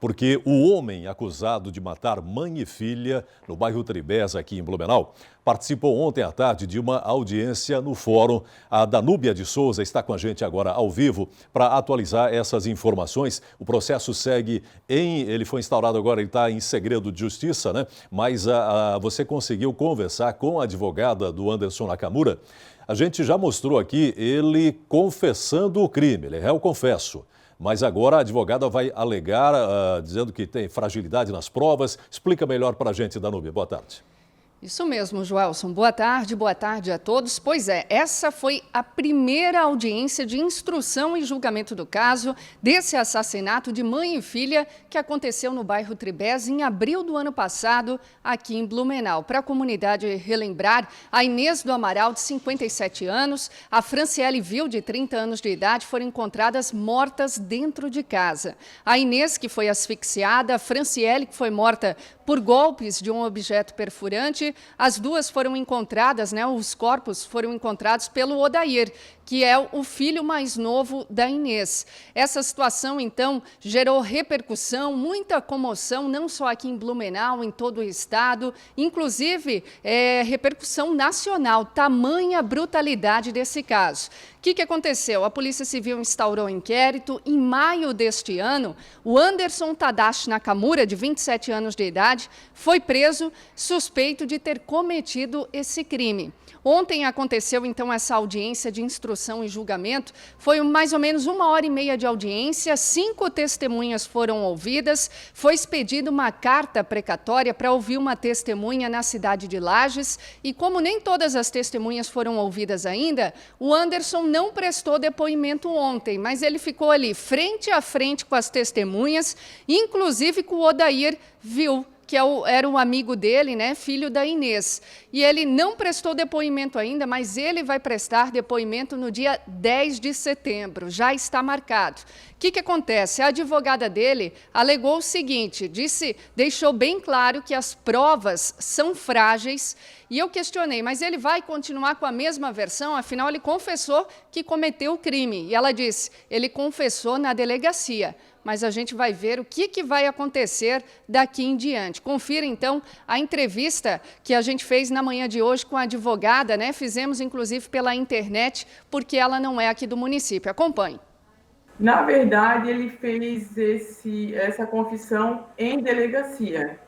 porque o homem acusado de matar mãe e filha no bairro Tribés, aqui em Blumenau, participou ontem à tarde de uma audiência no fórum. A Danúbia de Souza está com a gente agora ao vivo para atualizar essas informações. O processo segue ele foi instaurado agora, ele está em segredo de justiça, né? Mas você conseguiu conversar com a advogada do Anderson Nakamura. A gente já mostrou aqui ele confessando o crime, ele é réu confesso. Mas agora a advogada vai alegar, dizendo que tem fragilidade nas provas. Explica melhor para a gente, Danúbia. Boa tarde. Isso mesmo, Joelson. Boa tarde a todos. Pois é, essa foi a primeira audiência de instrução e julgamento do caso desse assassinato de mãe e filha que aconteceu no bairro Tribés em abril do ano passado, aqui em Blumenau. Para a comunidade relembrar, a Inês do Amaral, de 57 anos, a Franciele Vil, de 30 anos de idade, foram encontradas mortas dentro de casa. A Inês, que foi asfixiada, a Franciele, que foi morta por golpes de um objeto perfurante. As duas foram encontradas, os corpos foram encontrados pelo Odair, que é o filho mais novo da Inês. Essa situação, então, gerou repercussão, muita comoção, não só aqui em Blumenau, em todo o estado, inclusive repercussão nacional, tamanha brutalidade desse caso. O que aconteceu? A Polícia Civil instaurou um inquérito. Em maio deste ano, o Anderson Tadashi Nakamura, de 27 anos de idade, foi preso suspeito de ter cometido esse crime. Ontem aconteceu, então, essa audiência de instrução e julgamento. Foi mais ou menos 1h30 de audiência, 5 testemunhas foram ouvidas. Foi expedida uma carta precatória para ouvir uma testemunha na cidade de Lages. E como nem todas as testemunhas foram ouvidas ainda, o Anderson não prestou depoimento ontem, mas ele ficou ali frente a frente com as testemunhas, inclusive com o Odair Vil, que era um amigo dele, filho da Inês. E ele não prestou depoimento ainda, mas ele vai prestar depoimento no dia 10 de setembro, já está marcado. O que acontece? A advogada dele alegou o seguinte, deixou bem claro que as provas são frágeis, e eu questionei, mas ele vai continuar com a mesma versão? Afinal, ele confessou que cometeu o crime. E ela disse, ele confessou na delegacia. Mas a gente vai ver o que vai acontecer daqui em diante. Confira, então, a entrevista que a gente fez na manhã de hoje com a advogada, Fizemos, inclusive, pela internet, porque ela não é aqui do município. Acompanhe. Na verdade, ele fez essa confissão em delegacia.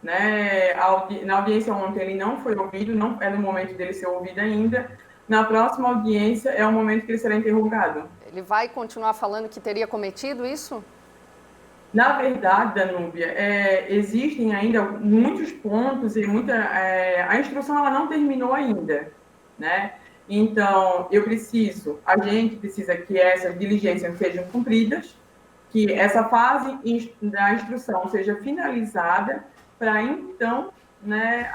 Na audiência ontem ele não foi ouvido, não é no momento dele ser ouvido ainda. Na próxima audiência é o momento que ele será interrogado. Ele vai continuar falando que teria cometido isso? Na verdade, Danúbia, existem ainda muitos pontos e a instrução ela não terminou ainda, Então, a gente precisa que essas diligências sejam cumpridas, que essa fase da instrução seja finalizada para então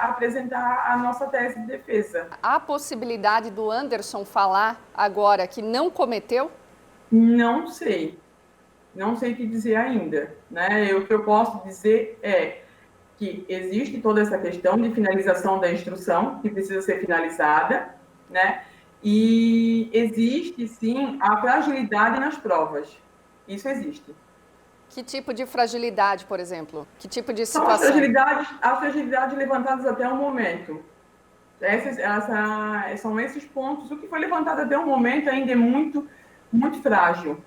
apresentar a nossa tese de defesa. Há possibilidade do Anderson falar agora que não cometeu? Não sei o que dizer ainda, O que eu posso dizer é que existe toda essa questão de finalização da instrução, que precisa ser finalizada, E existe, sim, a fragilidade nas provas. Isso existe. Que tipo de fragilidade, por exemplo? Que tipo de situação? São as fragilidades levantadas até o momento. São esses pontos. O que foi levantado até o momento ainda é muito, muito frágil.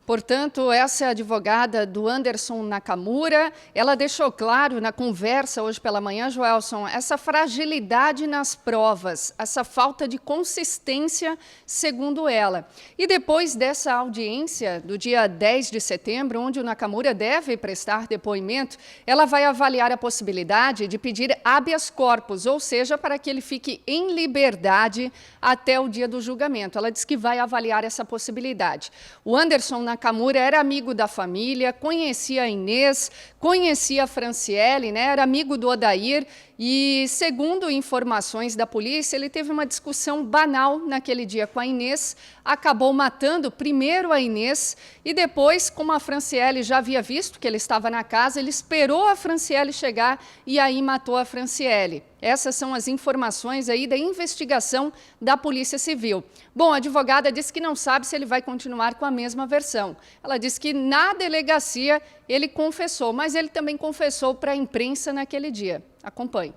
Portanto, essa é a advogada do Anderson Nakamura. Ela deixou claro na conversa hoje pela manhã, Joelson, essa fragilidade nas provas, essa falta de consistência, segundo ela. E depois dessa audiência, do dia 10 de setembro, onde o Nakamura deve prestar depoimento, ela vai avaliar a possibilidade de pedir habeas corpus, ou seja, para que ele fique em liberdade até o dia do julgamento. Ela diz que vai avaliar essa possibilidade. O Anderson Nakamura era amigo da família, conhecia a Inês, conhecia a Franciele, era amigo do Odair e, segundo informações da polícia, ele teve uma discussão banal naquele dia com a Inês, acabou matando primeiro a Inês e depois, como a Franciele já havia visto que ele estava na casa, ele esperou a Franciele chegar e aí matou a Franciele. Essas são as informações aí da investigação da Polícia Civil. Bom, a advogada disse que não sabe se ele vai continuar com a mesma versão. Ela disse que na delegacia ele confessou, mas ele também confessou para a imprensa naquele dia. Acompanhe.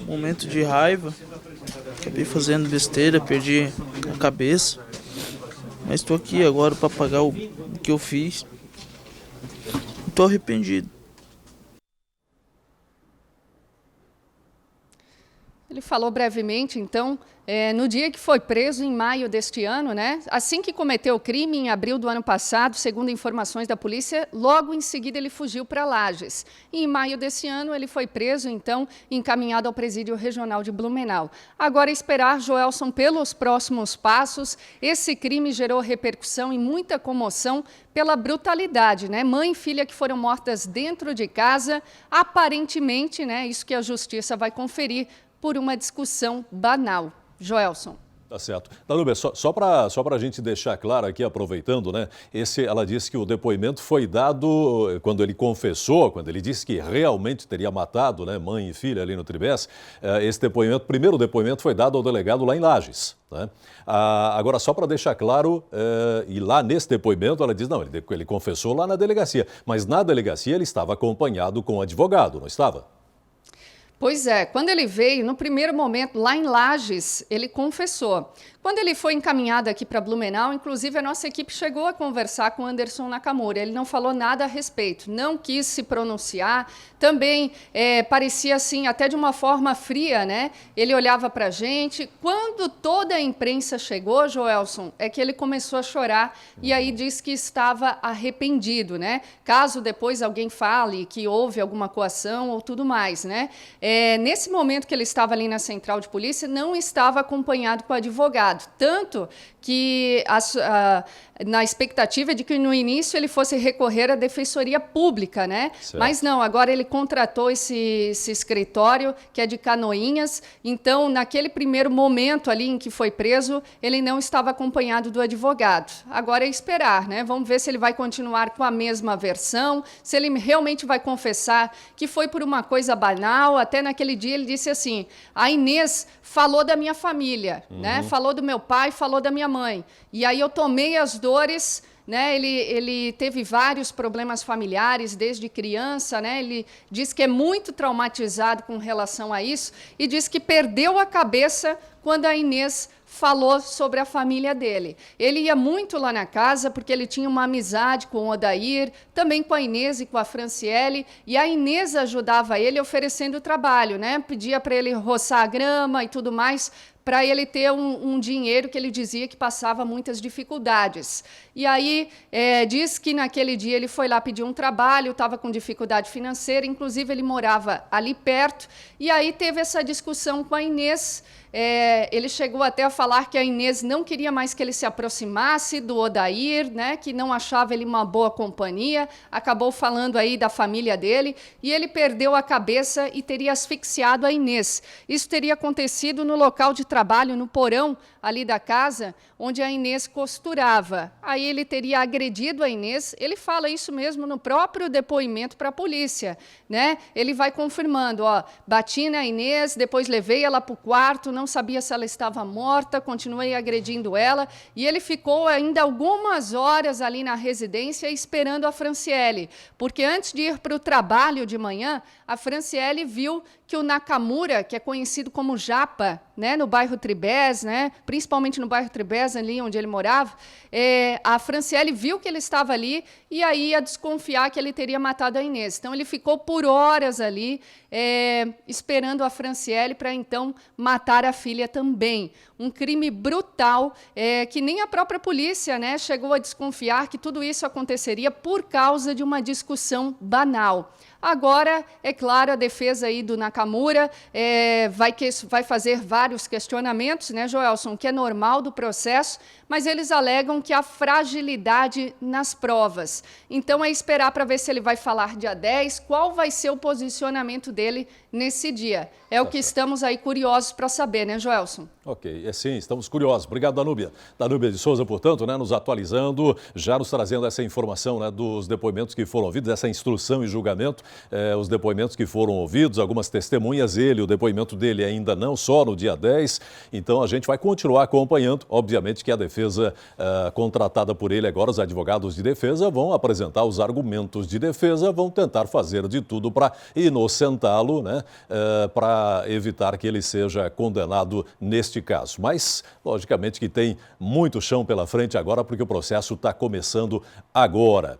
Momento de raiva, acabei fazendo besteira, perdi a cabeça, mas estou aqui agora para pagar o que eu fiz. Estou arrependido. Ele falou brevemente, então, no dia que foi preso, em maio deste ano, né? Assim que cometeu o crime, em abril do ano passado, segundo informações da polícia, logo em seguida ele fugiu para Lages. E em maio desse ano ele foi preso, então, encaminhado ao presídio regional de Blumenau. Agora esperar, Joelson, pelos próximos passos. Esse crime gerou repercussão e muita comoção pela brutalidade, né? Mãe e filha que foram mortas dentro de casa, aparentemente, né? Isso que a justiça vai conferir, por uma discussão banal. Joelson. Tá certo. Danúbia, só para a gente deixar claro aqui, aproveitando, né? Ela disse que o depoimento foi dado quando ele confessou, quando ele disse que realmente teria matado, né, mãe e filha ali no Tribés. Esse depoimento, primeiro depoimento foi dado ao delegado lá em Lages, né? Agora, só para deixar claro, e lá nesse depoimento ela diz, não, ele confessou lá na delegacia, mas na delegacia ele estava acompanhado com um advogado, não estava? Pois é, quando ele veio, no primeiro momento, lá em Lages, ele confessou. Quando ele foi encaminhado aqui para Blumenau, inclusive a nossa equipe chegou a conversar com o Anderson Nakamura. Ele não falou nada a respeito, não quis se pronunciar. Também parecia assim, até de uma forma fria, né? Ele olhava para a gente. Quando toda a imprensa chegou, Joelson, é que ele começou a chorar e aí disse que estava arrependido, né? Caso depois alguém fale que houve alguma coação ou tudo mais, né? Nesse momento que ele estava ali na central de polícia, não estava acompanhado com o advogado. Tanto que na expectativa de que no início ele fosse recorrer à Defensoria Pública, né? Certo. Mas não, agora ele contratou esse escritório que é de Canoinhas. Então, naquele primeiro momento ali em que foi preso, ele não estava acompanhado do advogado. Agora é esperar, né? Vamos ver se ele vai continuar com a mesma versão, se ele realmente vai confessar que foi por uma coisa banal. Até naquele dia ele disse assim, a Inês falou da minha família, né? Falou do meu pai, falou da minha mãe. E aí eu tomei as dores, né? Ele teve vários problemas familiares desde criança, né? Ele diz que é muito traumatizado com relação a isso e diz que perdeu a cabeça quando a Inês falou sobre a família dele. Ele ia muito lá na casa porque ele tinha uma amizade com o Odair, também com a Inês e com a Franciele, e a Inês ajudava ele oferecendo trabalho, né? Pedia para ele roçar a grama e tudo mais, para ele ter um dinheiro que ele dizia que passava muitas dificuldades. E aí, diz que naquele dia ele foi lá pedir um trabalho, estava com dificuldade financeira, inclusive ele morava ali perto, e aí teve essa discussão com a Inês. Ele chegou até a falar que a Inês não queria mais que ele se aproximasse do Odair, né, que não achava ele uma boa companhia, acabou falando aí da família dele, e ele perdeu a cabeça e teria asfixiado a Inês. Isso teria acontecido no local de trabalho, no porão ali da casa, onde a Inês costurava. Aí ele teria agredido a Inês, ele fala isso mesmo no próprio depoimento para a polícia, né? Ele vai confirmando, ó, bati na Inês, depois levei ela para o quarto, não sabia se ela estava morta, continuei agredindo ela, e ele ficou ainda algumas horas ali na residência esperando a Franciele, porque antes de ir para o trabalho de manhã, a Franciele viu que o Nakamura, que é conhecido como Japa, né, no bairro Tribés, né, principalmente no bairro Tribés, ali onde ele morava, a Franciele viu que ele estava ali e aí ia desconfiar que ele teria matado a Inês. Então, ele ficou por horas ali esperando a Franciele para, então, matar a filha também. Um crime brutal que nem a própria polícia, né, chegou a desconfiar que tudo isso aconteceria por causa de uma discussão banal. Agora, é claro, a defesa aí do Nakamura vai fazer vários questionamentos, né, Joelson, que é normal do processo, mas eles alegam que há fragilidade nas provas. Então, é esperar para ver se ele vai falar dia 10, qual vai ser o posicionamento dele nesse dia. É o que estamos aí curiosos para saber, né, Joelson? Ok, sim, estamos curiosos. Obrigado, Danúbia. Danúbia de Souza, portanto, né, nos atualizando, já nos trazendo essa informação, né, dos depoimentos que foram ouvidos, essa instrução e julgamento, os depoimentos que foram ouvidos, algumas testemunhas, o depoimento dele ainda não, só no dia 10. Então, a gente vai continuar acompanhando. Obviamente que a defesa contratada por ele agora, os advogados de defesa, vão apresentar os argumentos de defesa, vão tentar fazer de tudo para inocentá-lo, né, para evitar que ele seja condenado neste caso. Mas, logicamente, que tem muito chão pela frente agora, porque o processo está começando agora.